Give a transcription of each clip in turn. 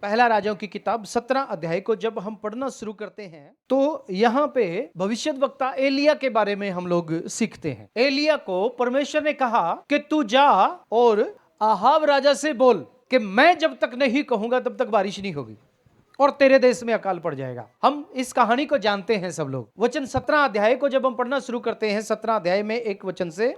पहला राजाओं की किताब 17 अध्याय को जब हम पढ़ना शुरू करते हैं तो यहाँ पे भविष्यद्वक्ता एलिया के बारे में हम लोग सीखते हैं। एलिया को परमेश्वर ने कहा कि तू जा और आहाब राजा से बोल कि मैं जब तक नहीं कहूंगा तब तक बारिश नहीं होगी और तेरे देश में अकाल पड़ जाएगा। हम इस कहानी को जानते हैं सब लोग। वचन 17 अध्याय को जब हम पढ़ना शुरू करते हैं, 17 अध्याय में एक वचन से,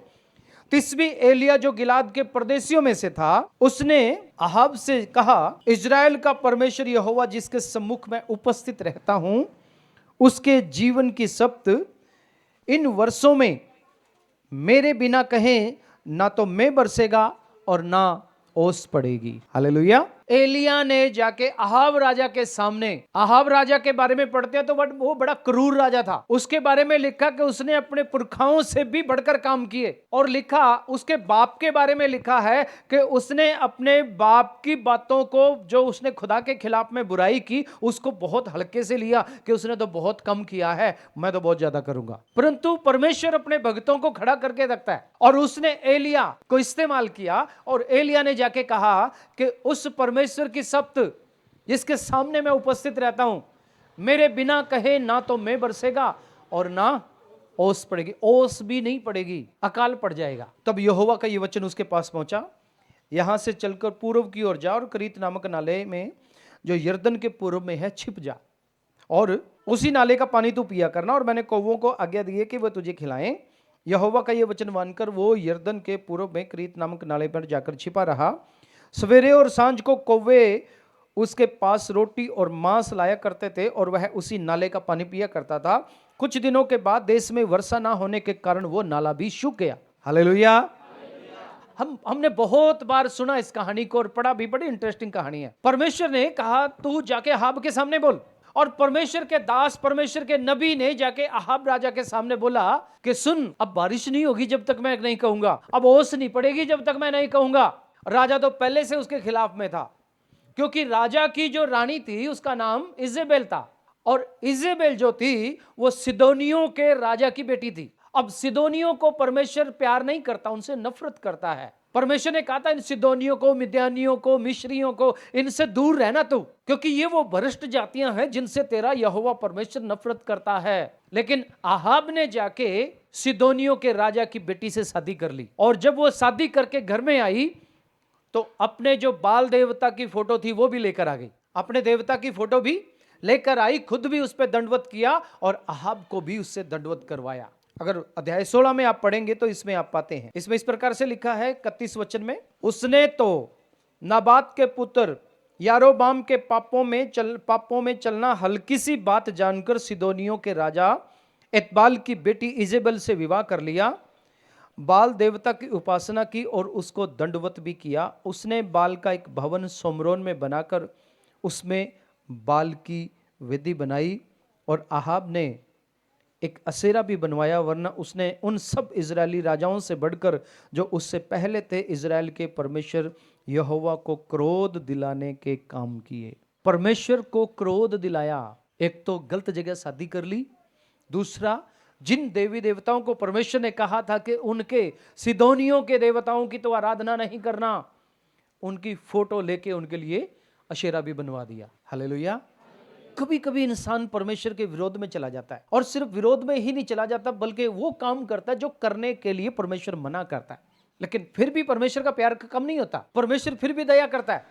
तिस्बी एलिया जो गिलाद के परदेशियों में से था, उसने अहाब से कहा, इजराइल का परमेश्वर यहोवा जिसके सम्मुख में उपस्थित रहता हूं, उसके जीवन की शपथ, इन वर्षों में मेरे बिना कहें ना तो मैं बरसेगा और ना ओस पड़ेगी। हालेलुया। एलिया ने जाके अहाब राजा के सामने, अहाब राजा के बारे में पढ़ते हैं तो वो बड़ा क्रूर राजा था। उसके बारे में लिखा कि उसने अपने पुरखाओं से भी बढ़कर काम किए, और लिखा उसके बाप के बारे में लिखा है कि उसने अपने बाप की बातों को, जो उसने खुदा के खिलाफ में बुराई की, उसको बहुत हल्के से लिया कि उसने तो बहुत कम किया है, मैं तो बहुत ज्यादा करूंगा। परंतु परमेश्वर अपने भक्तों को खड़ा करके रखता है, और उसने एलिया को इस्तेमाल किया, और एलिया ने जाके कहा कि उस परमेश्वर की शपथ जिसके सामने मैं उपस्थित रहता हूं, मेरे बिना कहे ना तो मैं बरसेगा और ना ओस पड़ेगी। ओस भी नहीं पड़ेगी, अकाल पड़ जाएगा। तब यहोवा का ये वचन उसके पास पहुंचा, यहां से चलकर पूर्व की ओर जा और करीत नामक नाले में जो यरदन के पूर्व में है छिप जा, और उसी नाले का पानी तू पिया करना, और मैंने कौवों को आज्ञा दी है कि वह तुझे खिलाएं। यहोवा का ये वचन मानकर वो यरदन के पूर्व में करीत नामक नाले पर जाकर छिपा रहा। सवेरे और सांझ को कौवे उसके पास रोटी और मांस लाया करते थे, और वह उसी नाले का पानी पिया करता था। कुछ दिनों के बाद देश में वर्षा ना होने के कारण वो नाला भी सूख गया। हालेलुया। हमने बहुत बार सुना इस कहानी को और पढ़ा भी, बड़ी इंटरेस्टिंग कहानी है। परमेश्वर ने कहा तू जाके अहाब के सामने बोल, और परमेश्वर के दास, परमेश्वर के नबी ने जाके अहाब राजा के सामने बोला कि सुन, अब बारिश नहीं होगी जब तक मैं नहीं कहूंगा, अब ओस नहीं पड़ेगी जब तक मैं नहीं कहूंगा। राजा तो पहले से उसके खिलाफ में था, क्योंकि राजा की जो रानी थी उसका नाम इजेबेल था, और इजेबेल जो थी वो सिदोनियों के राजा की बेटी थी। अब सिदोनियों को परमेश्वर प्यार नहीं करता, उनसे नफरत करता है। परमेश्वर ने कहा था इन सिदोनियों को, मिद्यानियों को, मिस्रियों को, इनसे दूर रहना तू, क्योंकि ये वो भ्रष्ट जातियां हैं जिनसे तेरा यहोवा परमेश्वर नफरत करता है। लेकिन आहाब ने जाके सिदोनियों के राजा की बेटी से शादी कर ली, और जब वो शादी करके घर में आई तो अपने जो बाल देवता की फोटो थी वो भी लेकर आ गई, अपने देवता की फोटो भी लेकर आई, खुद भी उस पर दंडवत किया और अहाब को भी उससे दंडवत करवाया। अगर अध्याय 16 में आप पढ़ेंगे तो इसमें आप पाते हैं, इसमें इस प्रकार से लिखा है 31 वचन में, उसने तो नाबात के पुत्र यारोबाम के पापों में चलना हल्की सी बात जानकर सिदोनियों के राजा एतबाल की बेटी इजेबेल से विवाह कर लिया, बाल देवता की उपासना की और उसको दंडवत भी किया। उसने बाल का एक भवन सोमरोन में बनाकर उसमें बाल की वेदी बनाई, और आहाब ने एक असेरा भी बनवाया, वरना उसने उन सब इजरायली राजाओं से बढ़कर जो उससे पहले थे इजराइल के परमेश्वर यहोवा को क्रोध दिलाने के काम किए। परमेश्वर को क्रोध दिलाया। एक तो गलत जगह शादी कर ली, दूसरा जिन देवी देवताओं को परमेश्वर ने कहा था कि उनके, सिदोनियों के देवताओं की तो आराधना नहीं करना, उनकी फोटो लेके उनके लिए अशेरा भी बनवा दिया। हालेलुया। कभी कभी इंसान परमेश्वर के विरोध में चला जाता है, और सिर्फ विरोध में ही नहीं चला जाता बल्कि वो काम करता है जो करने के लिए परमेश्वर मना करता है। लेकिन फिर भी परमेश्वर का प्यार कम नहीं होता, परमेश्वर फिर भी दया करता है,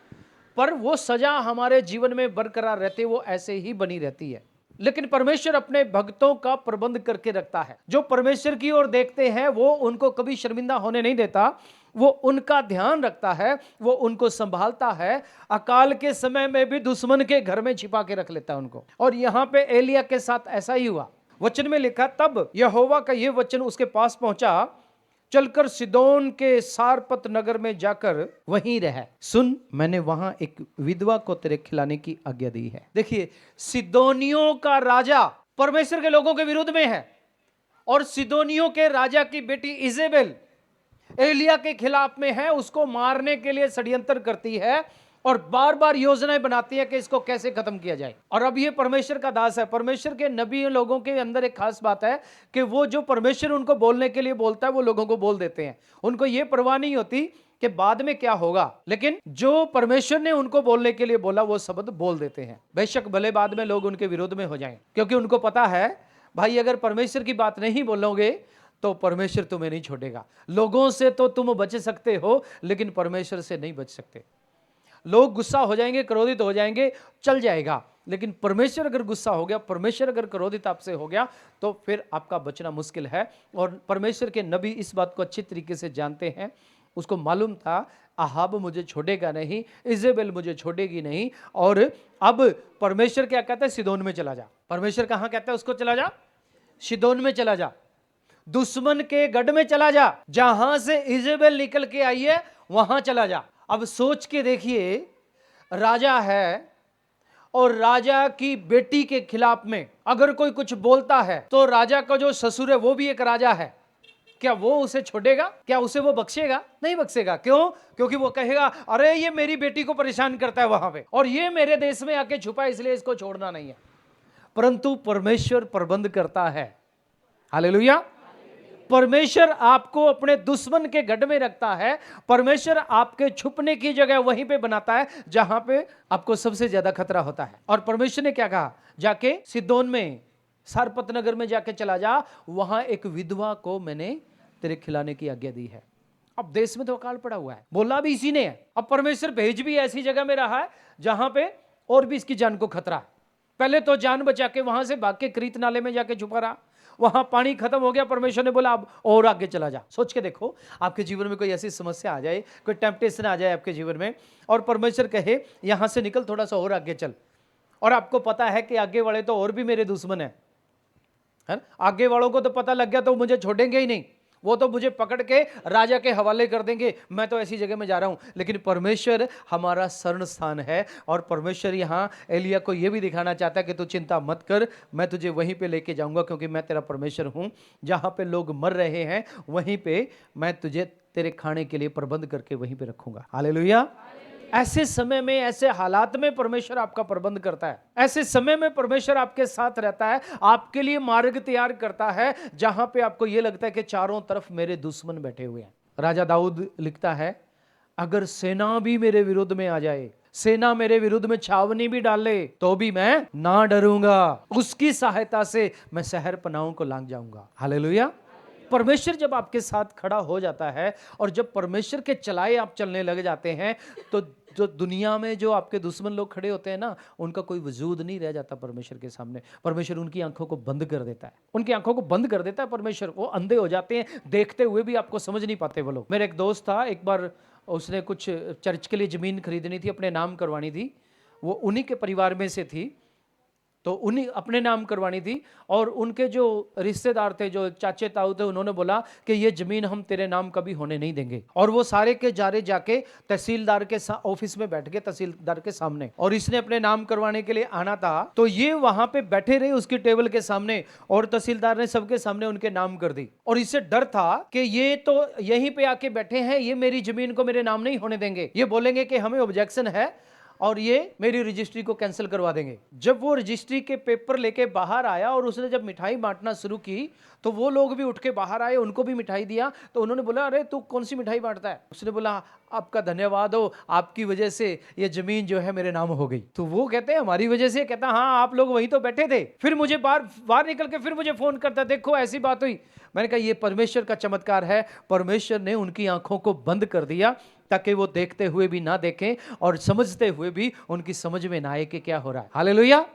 पर वो सजा हमारे जीवन में बरकरार रहती है, वो ऐसे ही बनी रहती है। लेकिन परमेश्वर अपने भक्तों का प्रबंध करके रखता है। जो परमेश्वर की ओर देखते हैं वो उनको कभी शर्मिंदा होने नहीं देता, वो उनका ध्यान रखता है, वो उनको संभालता है। अकाल के समय में भी दुश्मन के घर में छिपा के रख लेता है उनको। और यहां पे एलिया के साथ ऐसा ही हुआ। वचन में लिखा, तब यहोवा का यह वचन उसके पास पहुंचा, चलकर सिदोन के सारपत नगर में जाकर वहीं रह। सुन, मैंने वहां एक विधवा को तेरे खिलाने की आज्ञा दी है। देखिए, सिदोनियों का राजा परमेश्वर के लोगों के विरुद्ध में है, और सिदोनियों के राजा की बेटी इजेबेल एलिया के खिलाफ में है, उसको मारने के लिए षड्यंत्र करती है और बार बार योजनाएं बनाती है कि इसको कैसे खत्म किया जाए। और अब ये परमेश्वर का दास है। परमेश्वर के नबी लोगों के अंदर एक खास बात है कि वो जो परमेश्वर उनको बोलने के लिए बोलता है वो लोगों को बोल देते हैं। उनको ये परवाह नहीं होती कि बाद में क्या होगा, लेकिन जो परमेश्वर ने उनको बोलने के लिए बोला वो शब्द बोल देते हैं। बेशक भले बाद में लोग उनके विरोध में हो जाएं, क्योंकि उनको पता है भाई अगर परमेश्वर की बात नहीं बोलोगे तो परमेश्वर तुम्हें नहीं छोड़ेगा। लोगों से तो तुम बच सकते हो, लेकिन परमेश्वर से नहीं बच सकते। लोग गुस्सा हो जाएंगे, क्रोधित हो जाएंगे, चल जाएगा, लेकिन परमेश्वर अगर गुस्सा हो गया, परमेश्वर अगर क्रोधित आपसे हो गया, तो फिर आपका बचना मुश्किल है। और परमेश्वर के नबी इस बात को अच्छी तरीके से जानते हैं। उसको मालूम था अहाब मुझे छोड़ेगा नहीं, इजेबेल मुझे छोड़ेगी नहीं। और अब परमेश्वर क्या कहता है, सिदोन में चला जा। परमेश्वर कहां कहता है उसको चला जा, सिदोन में चला जा, दुश्मन के गढ़ में चला जा, जहां से इजेबेल निकल के आई है वहां चला जा। अब सोच के देखिए, राजा है और राजा की बेटी के खिलाफ में अगर कोई कुछ बोलता है तो राजा का जो ससुर है वो भी एक राजा है, क्या वो उसे छोड़ेगा? क्या उसे वो बख्शेगा? नहीं बख्शेगा। क्यों? क्योंकि वो कहेगा अरे ये मेरी बेटी को परेशान करता है वहां पे, और ये मेरे देश में आके छुपा, इसलिए इसको छोड़ना नहीं है। परंतु परमेश्वर प्रबंध करता है। हालेलुया। परमेश्वर आपको अपने दुश्मन के गढ़ में रखता है। परमेश्वर आपके छुपने की जगह वहीं पे बनाता है जहां पे आपको सबसे ज्यादा खतरा होता है। और परमेश्वर ने क्या कहा, जाके सिदोन में, सारपत नगर में जाके चला जा, वहां एक विधवा को मैंने तेरे खिलाने की आज्ञा दी है। अब देश में तो अकाल पड़ा हुआ है, बोला भी इसी ने है। अब परमेश्वर भेज भी ऐसी जगह में रहा है जहां पे और भी इसकी जान को खतरा है। पहले तो जान बचा के वहां से भाग के क्रीत नाले में जाके छुपा रहा, वहां पानी खत्म हो गया, परमेश्वर ने बोला अब और आगे चला जा। सोच के देखो, आपके जीवन में कोई ऐसी समस्या आ जाए, कोई टेम्पटेशन आ जाए आपके जीवन में, और परमेश्वर कहे यहां से निकल, थोड़ा सा और आगे चल, और आपको पता है कि आगे वाले तो और भी मेरे दुश्मन है, आगे वालों को तो पता लग गया तो मुझे छोड़ेंगे ही नहीं, वो तो मुझे पकड़ के राजा के हवाले कर देंगे, मैं तो ऐसी जगह में जा रहा हूं। लेकिन परमेश्वर हमारा शरण स्थान है, और परमेश्वर यहां एलिया को यह भी दिखाना चाहता है कि तू चिंता मत कर, मैं तुझे वहीं पे लेके जाऊंगा, क्योंकि मैं तेरा परमेश्वर हूं। जहां पे लोग मर रहे हैं वहीं पे मैं तुझे तेरे खाने के लिए प्रबंध करके वहीं पे रखूंगा। हालेलुया। ऐसे समय में, ऐसे हालात में परमेश्वर आपका प्रबंध करता है। ऐसे समय में परमेश्वर आपके साथ रहता है, आपके लिए मार्ग तैयार करता है जहां पे आपको यह लगता है कि चारों तरफ मेरे दुश्मन बैठे हुए हैं। राजा दाऊद लिखता है, अगर सेना भी मेरे विरुद्ध में आ जाए, सेना मेरे विरुद्ध में छावनी भी डाले, तो भी मैं ना डरूंगा, उसकी सहायता से मैं शहर पनाहों को लांघ जाऊंगा। हालेलुया। परमेश्वर जब आपके साथ खड़ा हो जाता है, और जब परमेश्वर के चलाए आप चलने लग जाते हैं, तो जो दुनिया में जो आपके दुश्मन लोग खड़े होते हैं ना, उनका कोई वजूद नहीं रह जाता परमेश्वर के सामने। परमेश्वर उनकी आंखों को बंद कर देता है, उनकी आंखों को बंद कर देता है परमेश्वर। वो अंधे हो जाते हैं, देखते हुए भी आपको समझ नहीं पाते वो लोग। मेरा एक दोस्त था, एक बार उसने कुछ चर्च के लिए जमीन खरीदनी थी, अपने नाम करवानी थी, वो उन्हीं के परिवार में से थी, तो उन्हीं अपने नाम करवानी थी। और उनके जो रिश्तेदार थे, जो चाचे ताऊ थे, उन्होंने बोला कि ये जमीन हम तेरे नाम कभी होने नहीं देंगे। और वो सारे के जारे जाके तहसीलदार के ऑफिस में बैठ गए, तहसीलदार के सामने, और इसने अपने नाम करवाने के लिए आना था, तो ये वहां पे बैठे रहे उसकी टेबल के सामने, और तहसीलदार ने सबके सामने उनके नाम कर दी। और इससे डर था कि ये तो यहीं पे आके बैठे हैं, ये मेरी जमीन को मेरे नाम नहीं होने देंगे, ये बोलेंगे कि हमें ऑब्जेक्शन है और ये मेरी रजिस्ट्री को कैंसिल करवा देंगे। जब वो रजिस्ट्री के पेपर लेके बाहर आया और उसने जब मिठाई बांटना शुरू की, तो वो लोग भी उठ के बाहर आए, उनको भी मिठाई दिया। तो उन्होंने बोला, अरे तू कौन सी मिठाई बांटता है? उसने बोला, आपका धन्यवाद हो, आपकी वजह से ये जमीन जो है मेरे नाम हो गई। तो वो कहते हैं हमारी वजह से? कहता हाँ, आप लोग वहीं तो बैठे थे। फिर मुझे बाहर निकल के फिर मुझे फोन करता, देखो ऐसी बात हुई। मैंने कहा ये परमेश्वर का चमत्कार है, परमेश्वर ने उनकी आंखों को बंद कर दिया ताकि वो देखते हुए भी ना देखें और समझते हुए भी उनकी समझ में ना आए कि क्या हो रहा है। हालेलुया।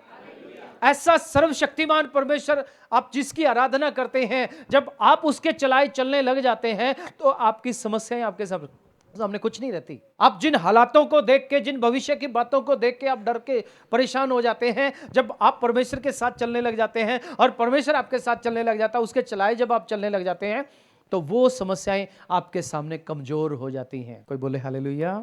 ऐसा सर्वशक्तिमान परमेश्वर आप जिसकी आराधना करते हैं, जब आप उसके चलाए चलने लग जाते हैं, तो आपकी समस्याएं आपके सामने कुछ नहीं रहती। आप जिन हालातों को देख के, जिन भविष्य की बातों को देख के आप डर के परेशान हो जाते हैं, जब आप परमेश्वर के साथ चलने लग जाते हैं और परमेश्वर आपके साथ चलने लग जाता है, उसके चलाए जब आप चलने लग जाते हैं, तो वो समस्याएं आपके सामने कमजोर हो जाती हैं। कोई बोले हालेलुया।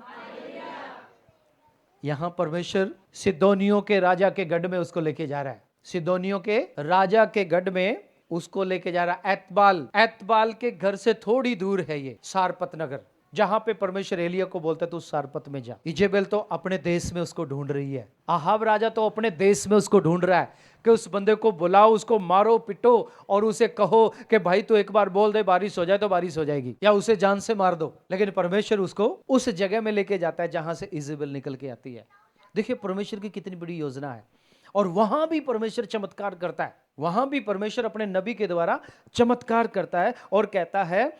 यहां परमेश्वर सिदोनियों के राजा के गढ़ में उसको लेके जा रहा है। सिदोनियों के राजा के गढ़ में उसको लेके जा रहा है। एतबाल के घर से थोड़ी दूर है ये सारपत नगर। जहां पे परमेश्वर एलिया को बोलता है तू सारपत में जा। इजेबेल तो अपने देश में उसको ढूंढ रही है, आहाब राजा तो अपने देश में उसको ढूंढ रहा है कि उस बंदे को बुलाओ, उसको मारो पिटो और उसे कहो कि भाई तू एक बार बोल दे बारिश हो जाए तो बारिश हो जाएगी, या उसे जान से मार दो। लेकिन परमेश्वर उसको उस जगह में लेके जाता है जहां से इजेबेल निकल के आती है। देखिए परमेश्वर की कितनी बड़ी योजना है। और वहां भी परमेश्वर चमत्कार करता है, वहां भी परमेश्वर अपने नबी के द्वारा चमत्कार करता है और कहता है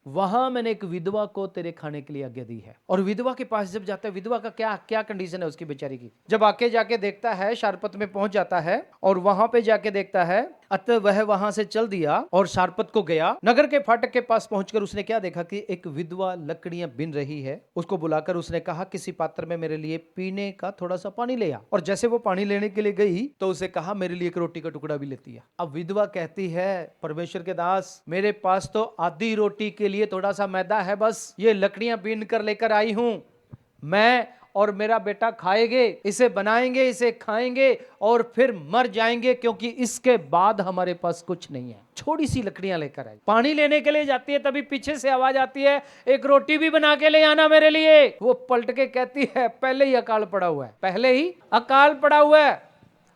वहां मैंने एक विधवा को तेरे खाने के लिए आज्ञा दी है। और विधवा के पास जब जाता है, विधवा का क्या क्या कंडीशन है उसकी बेचारी की, जब आके जाके देखता है, शारपत में पहुंच जाता है और वहां पे जाके देखता है, अतः वह वहां से चल दिया और शारपत को गया। नगर के फाटक के पास पहुंचकर उसने क्या देखा कि एक विधवा लकड़ियां बिन रही है। उसको बुलाकर उसने कहा किसी पात्र में मेरे लिए पीने का थोड़ा सा पानी ले आ। और जैसे वो पानी लेने के लिए गई तो उसे कहा मेरे लिए एक रोटी का टुकड़ा भी लेती है। अब विधवा कहती है परमेश्वर के दास, मेरे पास तो आधी रोटी के लिए थोड़ा सा मैदा है, बस ये लकड़ियां बीन कर लेकर आई हूं, मैं और मेरा बेटा खाएंगे, इसे बनाएंगे, इसे खाएंगे और फिर मर जाएंगे, क्योंकि इसके बाद हमारे पास कुछ नहीं है। छोटी सी लकड़ियां लेकर आई, पानी लेने के लिए जाती है, तभी पीछे से आवाज आती है एक रोटी भी बना के ले आना मेरे लिए। वो पलट के कहती है पहले ही अकाल पड़ा हुआ है, पहले ही अकाल पड़ा हुआ है,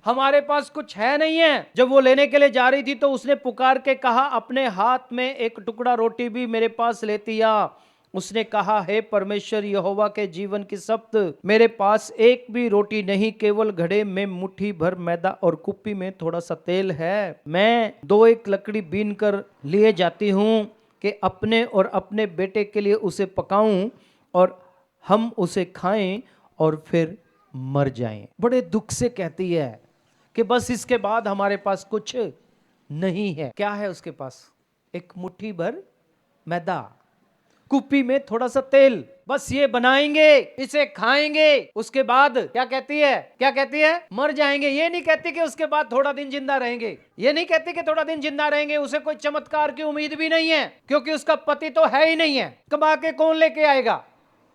हमारे पास कुछ है नहीं है। जब वो लेने के लिए जा रही थी तो उसने पुकार के कहा अपने हाथ में एक टुकड़ा रोटी भी मेरे पास लेती आ। उसने कहा हे परमेश्वर यहोवा के जीवन की शपथ, मेरे पास एक भी रोटी नहीं, केवल घड़े में मुट्ठी भर मैदा और कुप्पी में थोड़ा सा तेल है। मैं 2-1 लकड़ी बीन कर लिए जाती हूँ कि अपने और अपने बेटे के लिए उसे पकाऊं और हम उसे खाएं और फिर मर जाएं। बड़े दुख से कहती है कि बस इसके बाद हमारे पास कुछ नहीं है। क्या है उसके पास? एक मुट्ठी भर मैदा, कुप्पी में थोड़ा सा तेल, बस ये बनाएंगे, इसे खाएंगे, उसके बाद क्या कहती है? क्या कहती है? मर जाएंगे। ये नहीं कहती कि उसके बाद थोड़ा दिन जिंदा रहेंगे, ये नहीं कहती कि थोड़ा दिन जिंदा रहेंगे। उसे कोई चमत्कार की उम्मीद भी नहीं है, क्योंकि उसका पति तो है ही नहीं है। कमा के कौन लेके आएगा?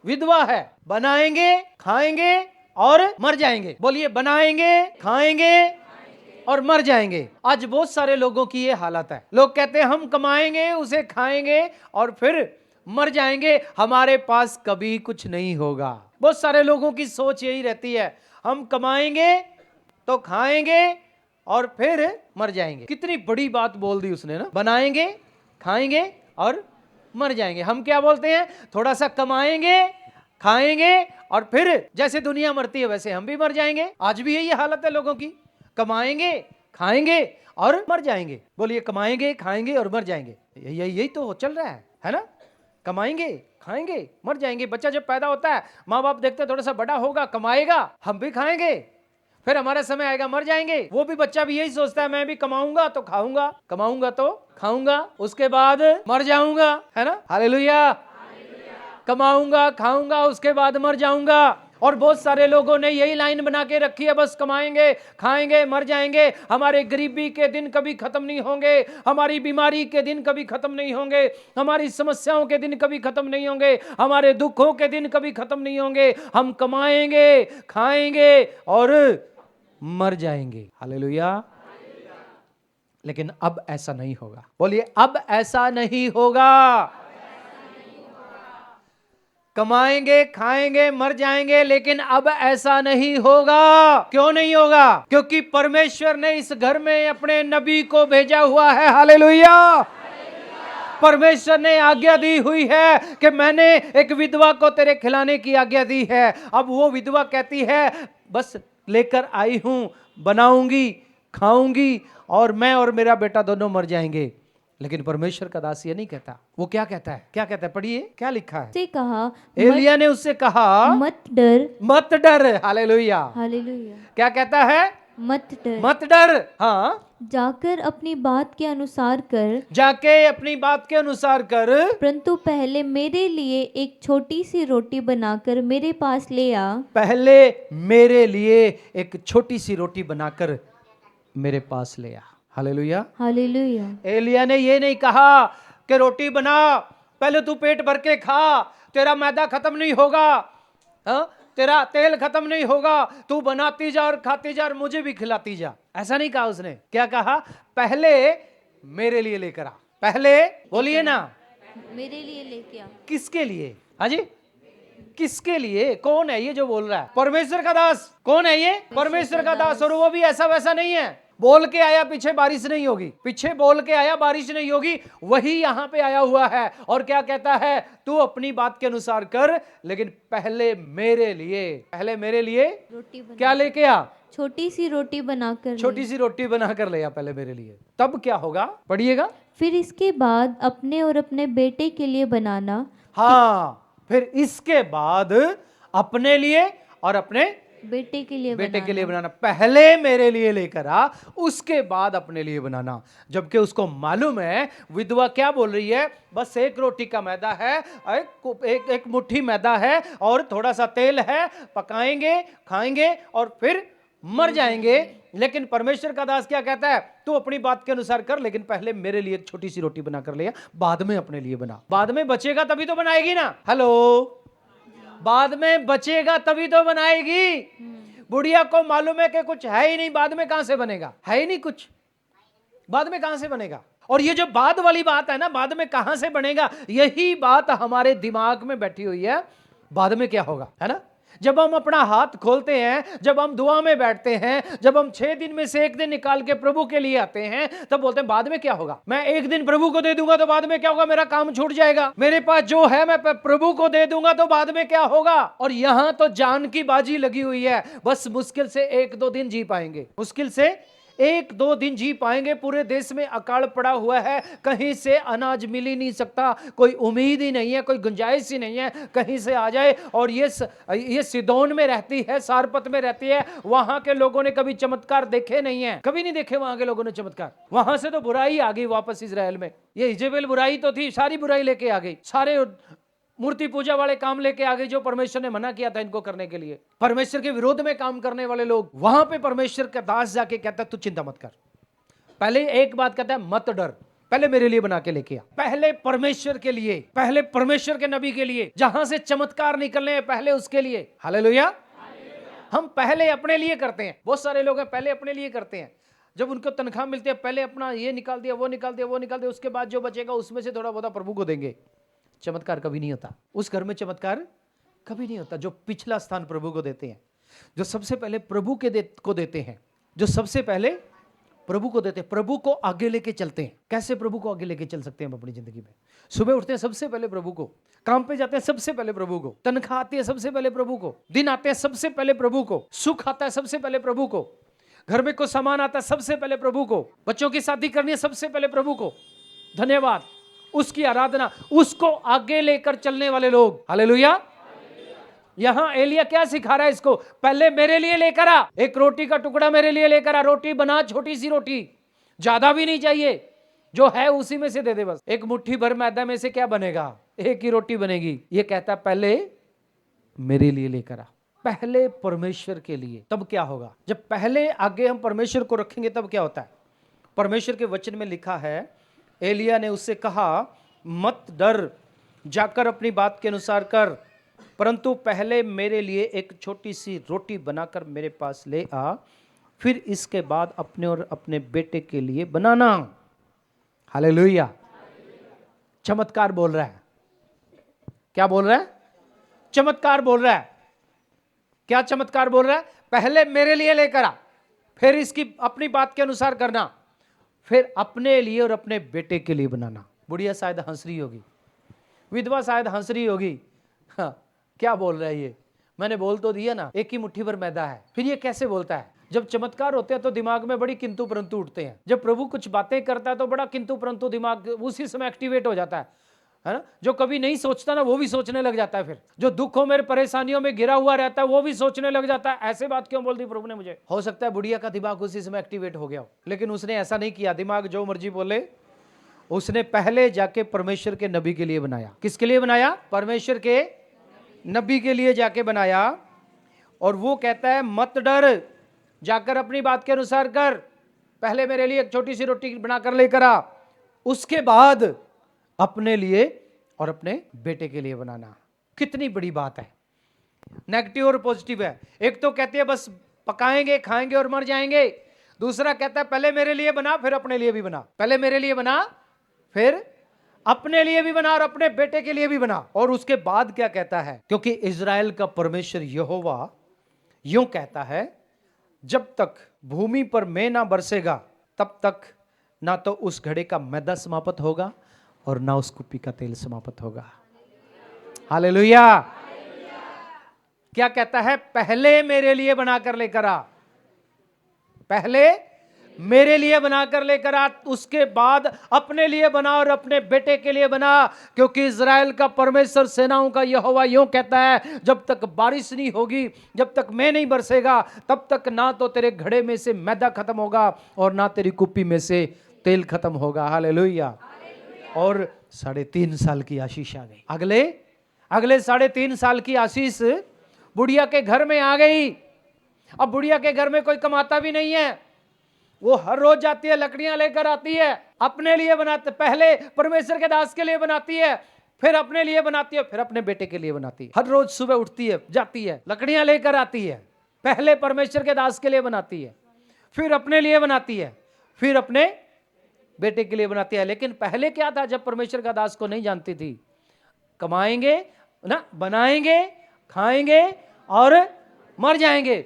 विधवा है। बनाएंगे, खाएंगे और मर जाएंगे। बोलिए, बनाएंगे, खाएंगे और मर जाएंगे। आज बहुत सारे लोगों की ये हालत है। लोग कहते हैं हम कमाएंगे, उसे खाएंगे और फिर मर जाएंगे, हमारे पास कभी कुछ नहीं होगा। बहुत सारे लोगों की सोच यही रहती है, हम कमाएंगे तो खाएंगे और फिर मर जाएंगे। कितनी बड़ी बात बोल दी उसने ना, बनाएंगे, खाएंगे और मर जाएंगे। हम क्या बोलते हैं? थोड़ा सा कमाएंगे, खाएंगे और फिर जैसे दुनिया मरती है वैसे हम भी मर जाएंगे। आज भी यही हालत है लोगों की, कमाएंगे, खाएंगे और मर जाएंगे। बोलिए, कमाएंगे, खाएंगे और मर जाएंगे। यही तो चल रहा है ना? कमाएंगे, खाएंगे, मर जाएंगे। बच्चा जब पैदा होता है, माँ बाप देखते हैं थोड़ा सा बड़ा होगा, कमाएगा, हम भी खाएंगे, फिर हमारा समय आएगा मर जाएंगे। वो भी बच्चा भी यही सोचता है, मैं भी कमाऊंगा तो खाऊंगा, कमाऊंगा तो खाऊंगा, उसके बाद मर जाऊंगा, है ना? हालेलुया। कमाऊंगा, खाऊंगा, उसके बाद मर जाऊंगा। और बहुत सारे लोगों ने यही लाइन बना के रखी है, बस कमाएंगे, खाएंगे, मर जाएंगे। हमारे गरीबी के दिन कभी खत्म नहीं होंगे, हमारी बीमारी के दिन कभी खत्म नहीं होंगे, हमारी समस्याओं के दिन कभी खत्म नहीं होंगे, हमारे दुखों के दिन कभी खत्म नहीं होंगे। हम कमाएंगे, खाएंगे और मर जाएंगे। हालेलुया। लेकिन अब ऐसा नहीं होगा। बोलिए, अब ऐसा नहीं होगा। कमाएंगे, खाएंगे, मर जाएंगे, लेकिन अब ऐसा नहीं होगा। क्यों नहीं होगा? क्योंकि परमेश्वर ने इस घर में अपने नबी को भेजा हुआ है। हालेलुया। परमेश्वर ने आज्ञा दी हुई है कि मैंने एक विधवा को तेरे खिलाने की आज्ञा दी है। अब वो विधवा कहती है बस लेकर आई हूं, बनाऊंगी, खाऊंगी और मैं और मेरा बेटा दोनों मर जाएंगे। लेकिन परमेश्वर का दास ये नहीं कहता। वो क्या कहता है? क्या कहता है? पढ़िए, क्या लिखा है? से कहा, एलिया ने उससे कहा मत डर, मत डर। हालेलुया। हालेलुया। क्या कहता है? मत डर, मत डर। हाँ, जाकर अपनी बात के अनुसार कर, जाके अपनी बात के अनुसार कर, परंतु पहले मेरे लिए एक छोटी सी रोटी बनाकर मेरे पास ले आ। पहले मेरे लिए एक छोटी सी रोटी बनाकर मेरे पास ले आ। Hallelujah, hallelujah. एलिया ने ये नहीं कहा कि रोटी बना, पहले तू पेट भर के खा, तेरा मैदा खत्म नहीं होगा, तेरा तेल खत्म नहीं होगा, तू बनाती जा और खाती जा और मुझे भी खिलाती जा। ऐसा नहीं कहा उसने। क्या कहा? पहले मेरे लिए लेकर आ। पहले, बोलिए ना, मेरे लिए लेके आ। किसके लिए? हाँ जी, किसके लिए? कौन है ये जो बोल रहा है? परमेश्वर का दास। कौन है ये? परमेश्वर का दास। और वो भी ऐसा वैसा नहीं है, बोल के आया पीछे बारिश नहीं होगी, पीछे बोल के आया बारिश नहीं होगी, वही यहां पे आया हुआ है। और क्या कहता है? तू अपनी बात के अनुसार कर, लेकिन पहले मेरे लिए रोटी बना, क्या लेके आ? छोटी सी रोटी बनाकर छोटी सी रोटी बनाकर ले आ पहले मेरे लिए। तब क्या होगा? पढ़िएगा। फिर इसके बाद अपने और अपने बेटे के लिए बनाना। हाँ, फिर इसके बाद अपने लिए और अपने बेटे के लिए बनाना। पहले मेरे लिए लेकर आ, उसके बाद अपने लिए बनाना। जबकि उसको मालूम है विधवा क्या बोल रही है, बस एक रोटी का मैदा है, एक मुट्ठी मैदा है और थोड़ा सा तेल है, पकाएंगे, खाएंगे और फिर मर जाएंगे। लेकिन परमेश्वर का दास क्या कहता है? तू अपनी बात के अनुसार कर, लेकिन पहले मेरे लिए एक छोटी सी रोटी बना कर ले, बाद में अपने लिए बना। बाद में बचेगा तभी तो बनाएगी ना। हेलो, बाद में बचेगा तभी तो बनाएगी। बुढ़िया को मालूम है कि कुछ है ही नहीं, बाद में कहां से बनेगा? है ही नहीं कुछ, बाद में कहां से बनेगा? और ये जो बाद वाली बात है ना, बाद में कहां से बनेगा, यही बात हमारे दिमाग में बैठी हुई है। बाद में क्या होगा, है ना? जब हम अपना हाथ खोलते हैं, जब हम दुआ में बैठते हैं, जब हम 6 दिन में से एक दिन निकाल के प्रभु के लिए आते हैं, तब बोलते हैं बाद में क्या होगा? मैं एक दिन प्रभु को दे दूंगा तो बाद में क्या होगा? मेरा काम छूट जाएगा। मेरे पास जो है मैं प्रभु को दे दूंगा तो बाद में क्या होगा? और यहां तो जान की बाजी लगी हुई है। बस मुश्किल से 1-2 दिन जी पाएंगे, मुश्किल से 1-2 दिन जी पाएंगे। पूरे देश में अकाल पड़ा हुआ है, कहीं से अनाज मिल ही नहीं सकता, कोई उम्मीद ही नहीं है, कोई गुंजाइश ही नहीं है कहीं से आ जाए। और ये सिदोन में रहती है, सारपत में रहती है, वहां के लोगों ने कभी चमत्कार देखे नहीं है, कभी नहीं देखे वहां के लोगों ने चमत्कार। वहां से तो बुराई आ गई वापस इजराइल में। ये इजेबेल बुराई तो थी, सारी बुराई लेके आ गई, सारे मूर्ति पूजा वाले काम लेके आ गए जो परमेश्वर ने मना किया था इनको करने के लिए। परमेश्वर के विरोध में काम करने वाले लोग, वहां पे परमेश्वर का दास जाके कहता है तू चिंता मत कर। पहले एक बात कहता है, मत डर, पहले मेरे लिए बना के लेके आ। पहले परमेश्वर के लिए, पहले परमेश्वर के नबी के लिए, जहां से चमत्कार निकलने हैं पहले उसके लिए। हालेलुया। हम पहले अपने लिए करते हैं, बहुत सारे लोग हैं पहले अपने लिए करते हैं। जब उनको तनख्वाह मिलती है पहले अपना ये निकाल दिया, वो निकाल दिया, वो निकाल दिया, उसके बाद जो बचेगा उसमें से थोड़ा बहुत प्रभु को देंगे। चमत्कार कभी नहीं होता उस घर में, चमत्कार कभी नहीं होता। जो पिछला स्थान प्रभु को देते हैं, जो सबसे पहले प्रभु को देते हैं, जो सबसे पहले प्रभु को देते हैं, प्रभु को आगे लेके चलते हैं। कैसे प्रभु को आगे लेके चल सकते हैं हम अपनी जिंदगी में? सुबह उठते हैं सबसे पहले प्रभु को, काम पे जाते हैं सबसे पहले प्रभु को, तनख्वाह आती है सबसे पहले प्रभु को, दिन आते हैं सबसे पहले प्रभु को, सुख आता है सबसे पहले प्रभु को, घर में कोई सामान आता है सबसे पहले प्रभु को, बच्चों की शादी करनी है सबसे पहले प्रभु को, धन्यवाद, उसकी आराधना, उसको आगे लेकर चलने वाले लोग। हालेलुया। यहां एलिया क्या सिखा रहा है इसको? पहले मेरे लिए लेकर आ, एक रोटी का टुकड़ा मेरे लिए लेकर आ, रोटी बना, छोटी सी रोटी, ज्यादा भी नहीं चाहिए, जो है उसी में से दे दे बस। एक मुट्ठी भर मैदा में से क्या बनेगा? एक ही रोटी बनेगी। ये कहता है पहले मेरे लिए लेकर आ, पहले परमेश्वर के लिए। तब क्या होगा? जब पहले आगे हम परमेश्वर को रखेंगे तब क्या होता है? परमेश्वर के वचन में लिखा है, एलिया ने उससे कहा मत डर, जाकर अपनी बात के अनुसार कर, परंतु पहले मेरे लिए एक छोटी सी रोटी बनाकर मेरे पास ले आ, फिर इसके बाद अपने और अपने बेटे के लिए बनाना। हालेलुया। चमत्कार बोल रहा है। क्या बोल रहा है? चमत्कार बोल रहा है। क्या चमत्कार बोल रहा है? पहले मेरे लिए लेकर आ, फिर इसकी अपनी बात के अनुसार करना, फिर अपने लिए और अपने बेटे के लिए बनाना। बुढ़िया शायद हंस रही होगी, विधवा शायद हंस रही होगी। हाँ, क्या बोल रहा है ये? मैंने बोल तो दिया ना, एक ही मुट्ठी भर मैदा है। फिर ये कैसे बोलता है? जब चमत्कार होते हैं तो दिमाग में बड़ी किंतु परंतु उठते हैं। जब प्रभु कुछ बातें करता है तो बड़ा किंतु परंतु दिमाग उसी समय एक्टिवेट हो जाता है ना? जो कभी नहीं सोचता ना वो भी सोचने लग जाता है। फिर जो दुखों में, परेशानियों में घिरा हुआ रहता है वो भी सोचने लग जाता है, ऐसे बात क्यों बोल दी प्रभु ने मुझे। हो सकता है बुढ़िया का दिमाग उसी समय एक्टिवेट हो गया हो, लेकिन उसने ऐसा नहीं किया। दिमाग जो मर्जी बोले, उसने पहले जाके परमेश्वर के नबी के लिए बनाया। किसके लिए बनाया? परमेश्वर के नबी के लिए जाके बनाया। और वो कहता है मत डर, जाकर अपनी बात के अनुसार कर, पहले मेरे लिए एक छोटी सी रोटी बनाकर लेकर आ, उसके बाद अपने लिए और अपने बेटे के लिए बनाना। कितनी बड़ी बात है। नेगेटिव और पॉजिटिव है। एक तो कहते हैं बस पकाएंगे, खाएंगे और मर जाएंगे। दूसरा कहता है पहले मेरे लिए बना, फिर अपने लिए भी बना। पहले मेरे लिए बना, फिर अपने लिए भी बना और अपने बेटे के लिए भी बना। और उसके बाद क्या कहता है, क्योंकि इज़राइल का परमेश्वर यहोवा यूं कहता है, जब तक भूमि पर मैं ना बरसेगा तब तक ना तो उस घड़े का मैदा समाप्त होगा और ना उस कुप्पी का तेल समाप्त होगा। हालेलुया। क्या कहता है, पहले मेरे लिए बनाकर लेकर आ, पहले मेरे लिए बनाकर लेकर आ, उसके बाद अपने लिए बना और अपने बेटे के लिए बना। क्योंकि इज़राइल का परमेश्वर सेनाओं का यहोवा यूं कहता है, जब तक बारिश नहीं होगी, जब तक मैं नहीं बरसेगा, तब तक ना तो तेरे घड़े में से मैदा खत्म होगा और ना तेरी कुप्पी में से तेल खत्म होगा। हालेलुया। और 3.5 साल की आशीष आ गई। अगले 3.5 साल की आशीष बुढ़िया के घर में आ गई। अब बुढ़िया के घर में कोई कमाता भी नहीं है, वो हर रोज जाती है, लकड़ियां लेकर आती है, अपने लिए बनाते, पहले परमेश्वर के दास के लिए बनाती है, फिर अपने लिए बनाती है, फिर अपने बेटे के लिए बनाती है। हर रोज सुबह उठती है, जाती है, लकड़ियां लेकर आती है, पहले परमेश्वर के दास के लिए बनाती है, फिर अपने लिए बनाती है, फिर अपने बेटे के लिए बनाती है। लेकिन पहले क्या था, जब परमेश्वर का दास को नहीं जानती थी, कमाएंगे ना, बनाएंगे, खाएंगे और मर जाएंगे।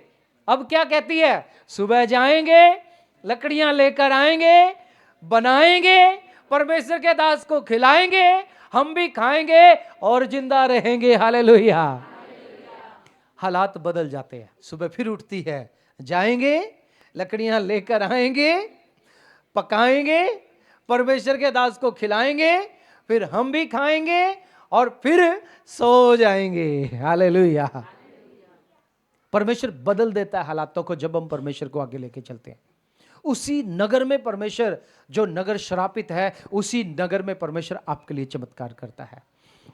अब क्या कहती है, सुबह जाएंगे, लकड़ियां लेकर आएंगे, बनाएंगे, परमेश्वर के दास को खिलाएंगे, हम भी खाएंगे और जिंदा रहेंगे। हालेलुया। हालात बदल जाते हैं। सुबह फिर उठती है, जाएंगे, लकड़ियां लेकर आएंगे, पकाएंगे, परमेश्वर के दास को खिलाएंगे, फिर हम भी खाएंगे और फिर सो जाएंगे। हालेलुया। परमेश्वर बदल देता है हालातों को जब हम परमेश्वर को आगे लेके चलते हैं। उसी नगर में परमेश्वर, जो नगर श्रापित है, उसी नगर में परमेश्वर आपके लिए चमत्कार करता है।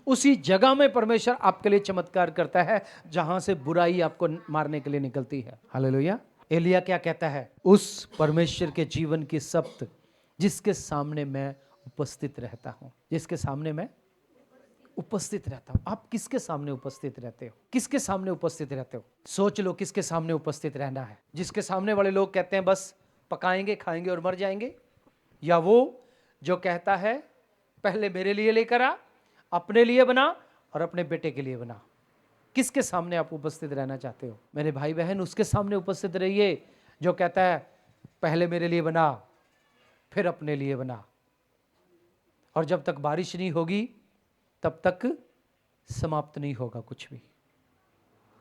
उसी जगह में परमेश्वर आपके लिए चमत्कार करता है जहां से बुराई आपको मारने के लिए निकलती है। हालेलुया। एलिया क्या कहता है, उस परमेश्वर के जीवन की सप्त जिसके सामने मैं उपस्थित रहता हूं, जिसके सामने मैं उपस्थित रहता हूं। आप किसके सामने उपस्थित रहते हो? किसके सामने उपस्थित रहते हो? सोच लो, किसके सामने उपस्थित रहना है? जिसके सामने वाले लोग कहते हैं बस पकाएंगे, खाएंगे और मर जाएंगे, या वो जो कहता है पहले मेरे लिए लेकर आ, अपने लिए बना और अपने बेटे के लिए बना? किसके सामने आप उपस्थित रहना चाहते हो? मेरे भाई बहन, उसके सामने उपस्थित रहिए जो कहता है पहले मेरे लिए बना, फिर अपने लिए बना, और जब तक बारिश नहीं होगी तब तक समाप्त नहीं होगा कुछ भी।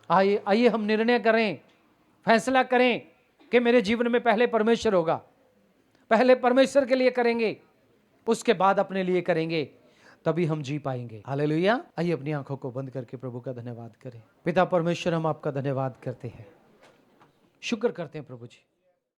आइए हम निर्णय करें, फैसला करें कि मेरे जीवन में पहले परमेश्वर होगा, पहले परमेश्वर के लिए करेंगे, उसके बाद अपने लिए करेंगे, तभी हम जी पाएंगे। हालेलुया। आइए अपनी आंखों को बंद करके प्रभु का धन्यवाद करें। पिता परमेश्वर, हम आपका धन्यवाद करते हैं, शुक्र करते हैं प्रभु जी,